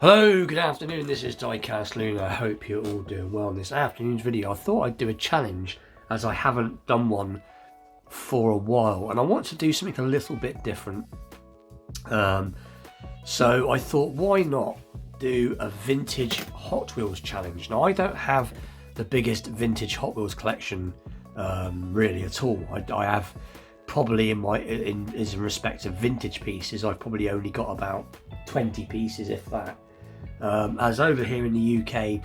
Hello, good afternoon, this is Diecast Loon. I hope you're all doing well in this afternoon's video. I thought I'd do a challenge as I haven't done one for a while and I want to do something a little bit different. So I thought, why not do a vintage Hot Wheels challenge? Now, I don't have the biggest vintage Hot Wheels collection really at all. I have probably in respect of vintage pieces, I've probably only got about 20 pieces, if that. As over here in the UK,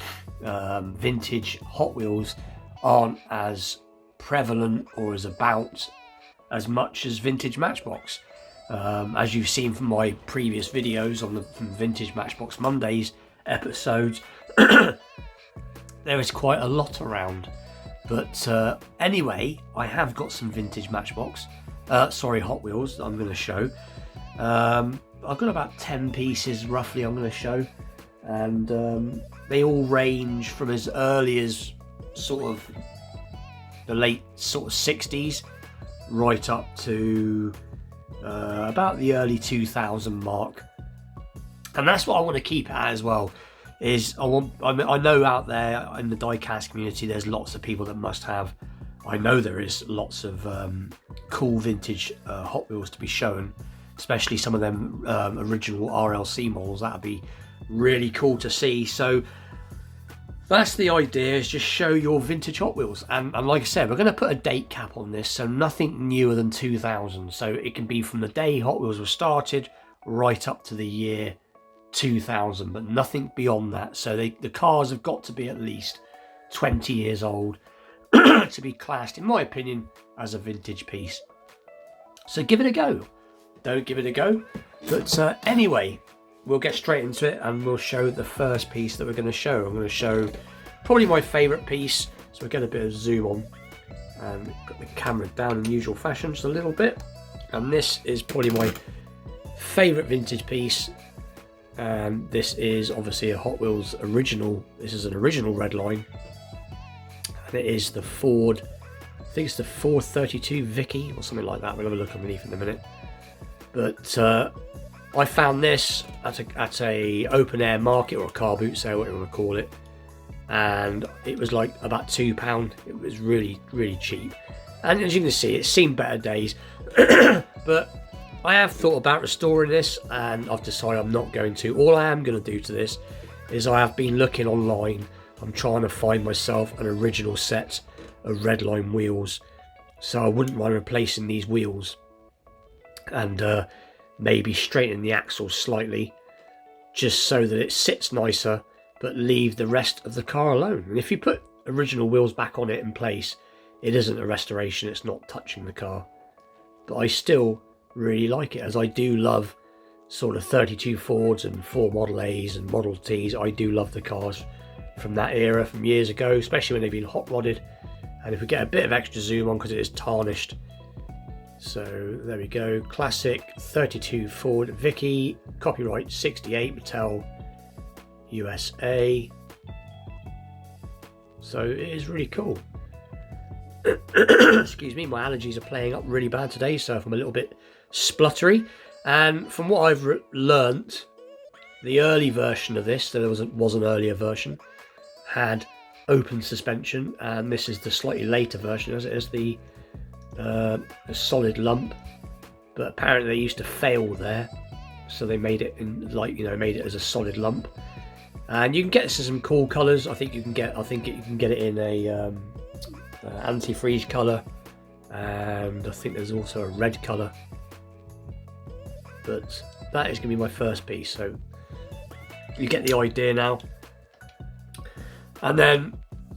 vintage Hot Wheels aren't as prevalent or as about as much as vintage Matchbox. As you've seen from my previous videos on the Vintage Matchbox Mondays episodes, there is quite a lot around. But anyway, I have got some vintage Matchbox, Hot Wheels that I'm going to show. I've got about 10 pieces roughly I'm going to show, and they all range from as early as sort of the late sort of 60s right up to about the early 2000 mark. And that's what I want to keep it at as well. I know out there in the diecast community there's lots of people that must have, I know there is lots of cool vintage Hot Wheels to be shown, especially some of them original RLC models. That'd be really cool to see. So that's the idea, is just show your vintage Hot Wheels, and like I said, we're going to put a date cap on this, so nothing newer than 2000. So it can be from the day Hot Wheels were started right up to the year 2000, but nothing beyond that. So the cars have got to be at least 20 years old to be classed, in my opinion, as a vintage piece. So give it a go. Don't give it a go. But anyway, we'll get straight into it and we'll show the first piece that we're going to show. I'm going to show probably my favourite piece. So we'll get a bit of zoom on and put the camera down in usual fashion just a little bit. And this is probably my favourite vintage piece. And this is obviously a Hot Wheels original. This is an original Redline. And it is the Ford, I think it's the 432 Vicky or something like that. We'll have a look underneath in a minute. But I found this at a open air market or a car boot sale, whatever you want to call it, and it was like about £2. It was really, really cheap, and as you can see, it's seen better days. But I have thought about restoring this, and I've decided I'm not going to. All I am going to do to this is I have been looking online. I'm trying to find myself an original set of Redline wheels, so I wouldn't mind replacing these wheels and maybe straighten the axle slightly, just so that it sits nicer, but leave the rest of the car alone. And if you put original wheels back on it in place, it isn't a restoration, it's not touching the car. But I still really like it, as I do love sort of 32 Fords and 4 Model A's and Model T's. I do love the cars from that era, from years ago, especially when they've been hot rodded. And if we get a bit of extra zoom on, because it is tarnished. So there we go, classic 32 Ford Vicky, copyright 68, Mattel USA. So it is really cool. Excuse me, my allergies are playing up really bad today, so if I'm a little bit spluttery. And from what I've learnt, the early version of this, there was an earlier version, had open suspension, and this is the slightly later version, as it is the a solid lump. But apparently they used to fail there, so they made it in, like, made it as a solid lump. And you can get this in some cool colours. I think you can get it in a antifreeze colour, and I think there's also a red colour. But that is going to be my first piece, so you get the idea now. And then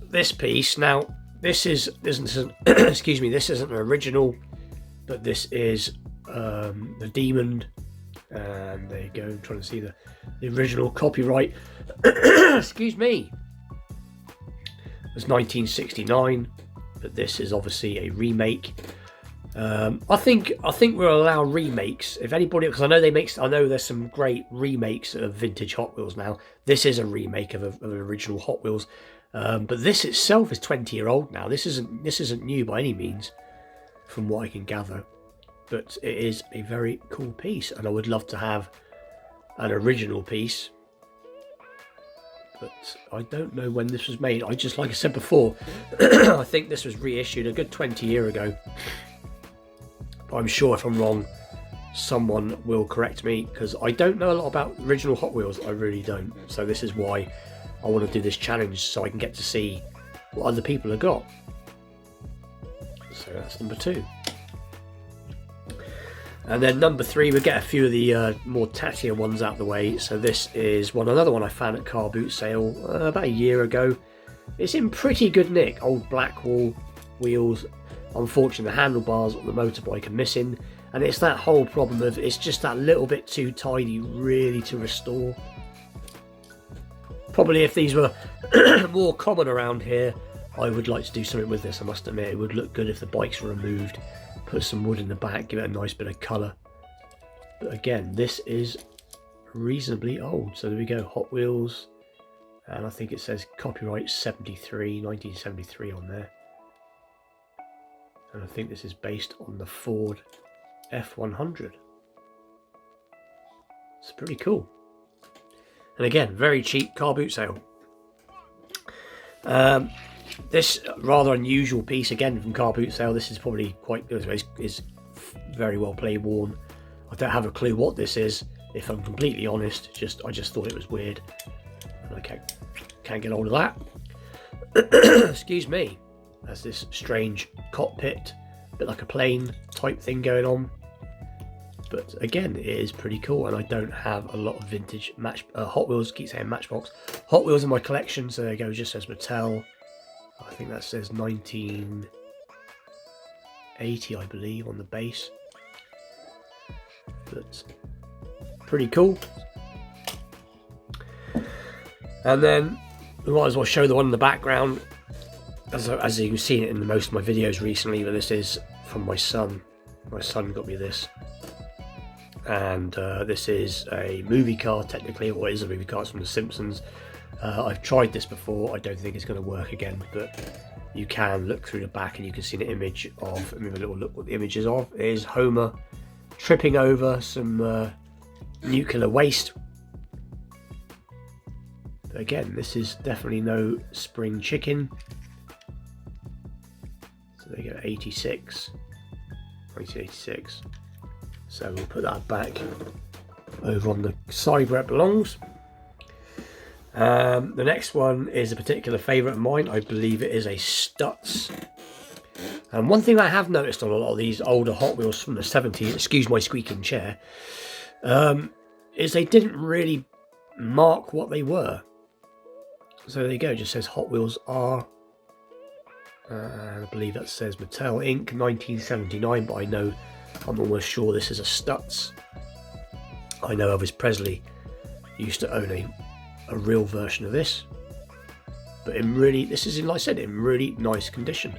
this piece, now this isn't excuse me, this isn't an original, but this is the Demon, and there you go. I'm trying to see the original copyright. Excuse me. It was 1969, but this is obviously a remake. I think we'll allow remakes if anybody, because I know there's some great remakes of vintage Hot Wheels now. This is a remake of an original Hot Wheels. But this itself is 20-year-old now. This isn't new by any means, from what I can gather. But it is a very cool piece, and I would love to have an original piece but I don't know when this was made. Like I said before, I think this was reissued a good 20 years ago. I'm sure if I'm wrong, someone will correct me, because I don't know a lot about original Hot Wheels. I really don't. So this is why I want to do this challenge, so I can get to see what other people have got. So that's number 2. And then number 3, we get a few of the more tattier ones out the way. So this is another one I found at car boot sale about a year ago. It's in pretty good nick. Old Blackwall wheels. Unfortunately, the handlebars on the motorbike are missing, and it's that whole problem of it's just that little bit too tidy really to restore. Probably if these were more common around here, I would like to do something with this. I must admit, it would look good if the bikes were removed, put some wood in the back, give it a nice bit of colour. But again, this is reasonably old. So there we go, Hot Wheels, and I think it says copyright 1973 on there. And I think this is based on the Ford F100. It's pretty cool. And again, very cheap car boot sale. This rather unusual piece, again from car boot sale. This is probably quite good. It's very well play worn. I don't have a clue what this is, if I'm completely honest. I just thought it was weird. And I can't get hold of that. Excuse me. There's this strange cockpit, a bit like a plane type thing going on. But again, it is pretty cool, and I don't have a lot of vintage Hot Wheels. Keep saying Matchbox Hot Wheels in my collection. So there you go. It just says Mattel. I think that says 1980, I believe, on the base. But pretty cool. And then we might as well show the one in the background. As you've seen it in most of my videos recently, but this is from my son. My son got me this. And this is a movie car, technically, or it is a movie car. It's from The Simpsons. I've tried this before. I don't think it's going to work again, but you can look through the back and you can see an image of, let me have a little look what the image is of. It is Homer tripping over some nuclear waste. But again, this is definitely no spring chicken. So there you go, 1986. So we'll put that back over on the side where it belongs. The next one is a particular favourite of mine. I believe it is a Stutz. And one thing I have noticed on a lot of these older Hot Wheels from the 70s, excuse my squeaking chair, is they didn't really mark what they were. So there you go, it just says Hot Wheels R. I believe that says Mattel Inc. 1979, but I'm almost sure this is a Stutz. I know Elvis Presley used to own a real version of this, but this is, like I said, in really nice condition.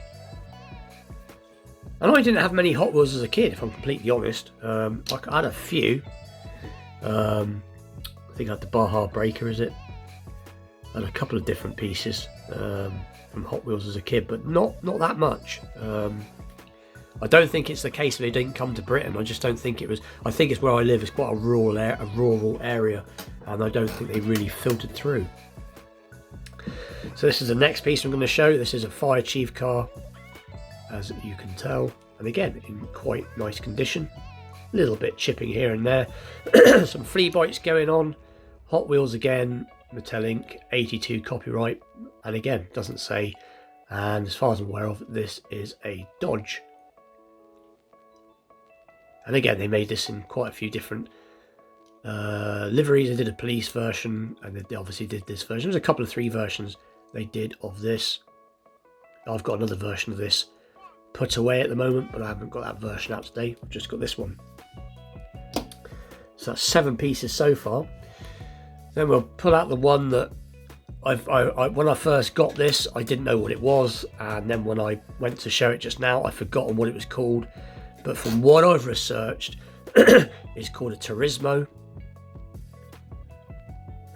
And I didn't have many Hot Wheels as a kid, if I'm completely honest. I had a few. I think I had the Baja Breaker, is it? And a couple of different pieces from Hot Wheels as a kid, but not that much. I don't think it's the case that they didn't come to Britain. I just don't think it was. I think it's where I live. It's quite a rural area, and I don't think they really filtered through. So this is the next piece I'm going to show. This is a Fire Chief car, as you can tell, and again in quite nice condition. A little bit chipping here and there. Some flea bites going on. Hot Wheels again. Mattel Inc. 82 copyright, and again doesn't say. And as far as I'm aware of, this is a Dodge. And again, they made this in quite a few different liveries. They did a police version, and they obviously did this version. There's a couple of 3 versions they did of this. I've got another version of this put away at the moment, but I haven't got that version out today. I've just got this one. So that's 7 pieces so far. Then we'll pull out the one that when I first got this, I didn't know what it was, and then when I went to show it just now, I've forgotten what it was called. But from what I've researched, it's called a Turismo,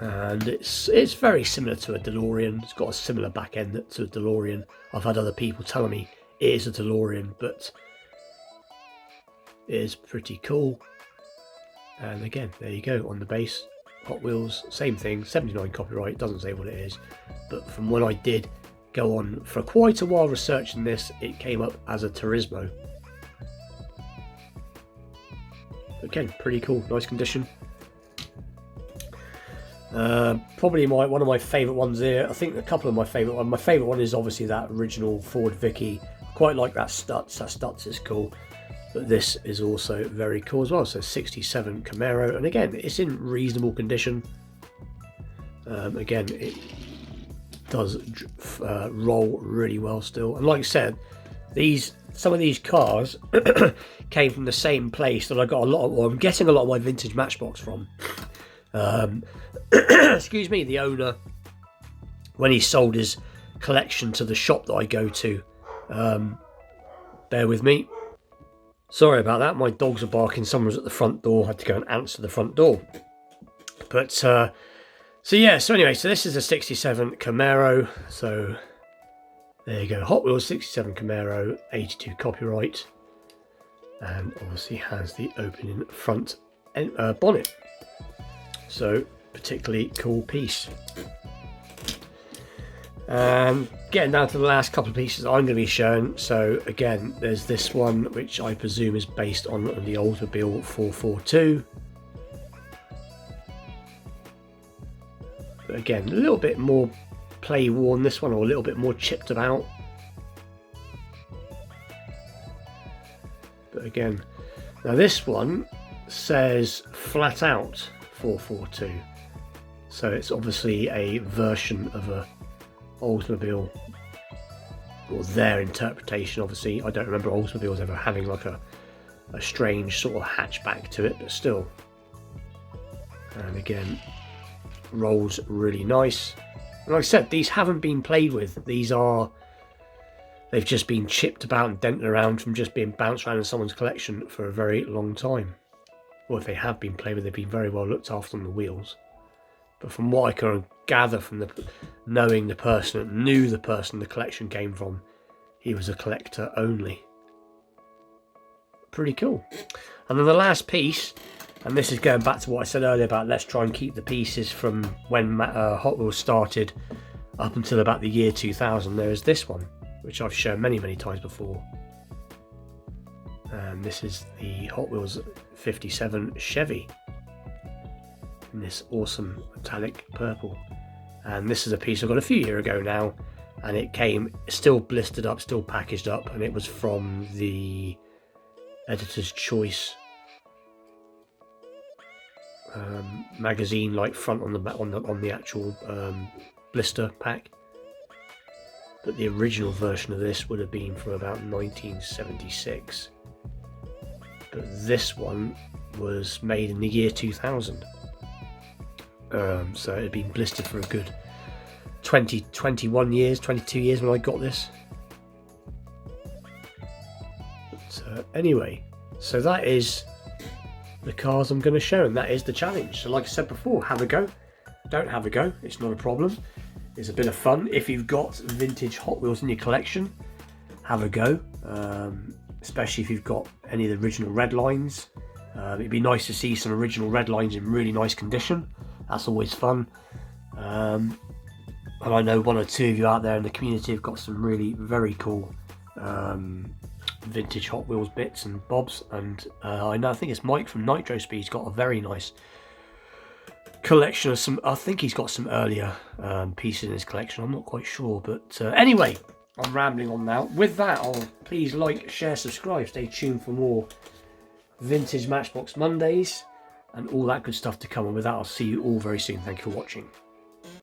and it's very similar to a DeLorean. It's got a similar back end to a DeLorean. I've had other people telling me it is a DeLorean, but it is pretty cool. And again, there you go, on the base, Hot Wheels, same thing, 79 copyright, doesn't say what it is, but from when I did go on for quite a while researching this, it came up as a Turismo. Again, pretty cool, nice condition. Probably one of my favourite ones here. I think a couple of my favourite ones. My favourite one is obviously that original Ford Vicky. Quite like that Stutz. That Stutz is cool, but this is also very cool as well. So 67 Camaro, and again, it's in reasonable condition. Again, it does roll really well still. And like I said, some of these cars came from the same place that I got a lot of, or I'm getting a lot of my vintage Matchbox from. Excuse me, the owner, when he sold his collection to the shop that I go to, bear with me, sorry about that, my dogs are barking, someone's at the front door, had to go and answer the front door. But so anyway, so this is a 67 Camaro, so there you go, Hot Wheels 67 Camaro, 82 copyright, and obviously has the opening front bonnet. So particularly cool piece. And getting down to the last couple of pieces I'm going to be showing. So again, there's this one which I presume is based on the Oldsmobile 442. But again, a little bit more play worn this one, or a little bit more chipped about. But again, now this one says flat out 442, so it's obviously a version of a Oldsmobile, or their interpretation. Obviously I don't remember Oldsmobiles ever having like a strange sort of hatchback to it, but still. And again, rolls really nice. And like I said, these haven't been played with. They've just been chipped about and dented around from just being bounced around in someone's collection for a very long time. Or if they have been played with, they've been very well looked after on the wheels. But from what I can gather from knowing the person, knew the person the collection came from, he was a collector only. Pretty cool. And then the last piece, and this is going back to what I said earlier about let's try and keep the pieces from when Hot Wheels started up until about the year 2000. There is this one, which I've shown many times before. And this is the Hot Wheels 57 Chevy in this awesome metallic purple. And this is a piece I got a few years ago now, and it came still blistered up, still packaged up, and it was from the Editor's Choice magazine, like front on the actual blister pack. But the original version of this would have been from about 1976. But this one was made in the year 2000. So it had been blistered for a good 21 years, 22 years when I got this. But anyway, so that is the cars I'm going to show, and that is the challenge. So like I said before, have a go. Don't have a go, it's not a problem. It's a bit of fun. If you've got vintage Hot Wheels in your collection, have a go. Especially if you've got any of the original red lines. It'd be nice to see some original red lines in really nice condition. That's always fun. And I know one or two of you out there in the community have got some really very cool vintage Hot Wheels bits and bobs. And I think it's Mike from Nitro Speed's got a very nice collection of some. I think he's got some earlier pieces in his collection. I'm not quite sure, but anyway, I'm rambling on now. With that, please like, share, subscribe. Stay tuned for more vintage Matchbox Mondays and all that good stuff to come. And with that, I'll see you all very soon. Thank you for watching.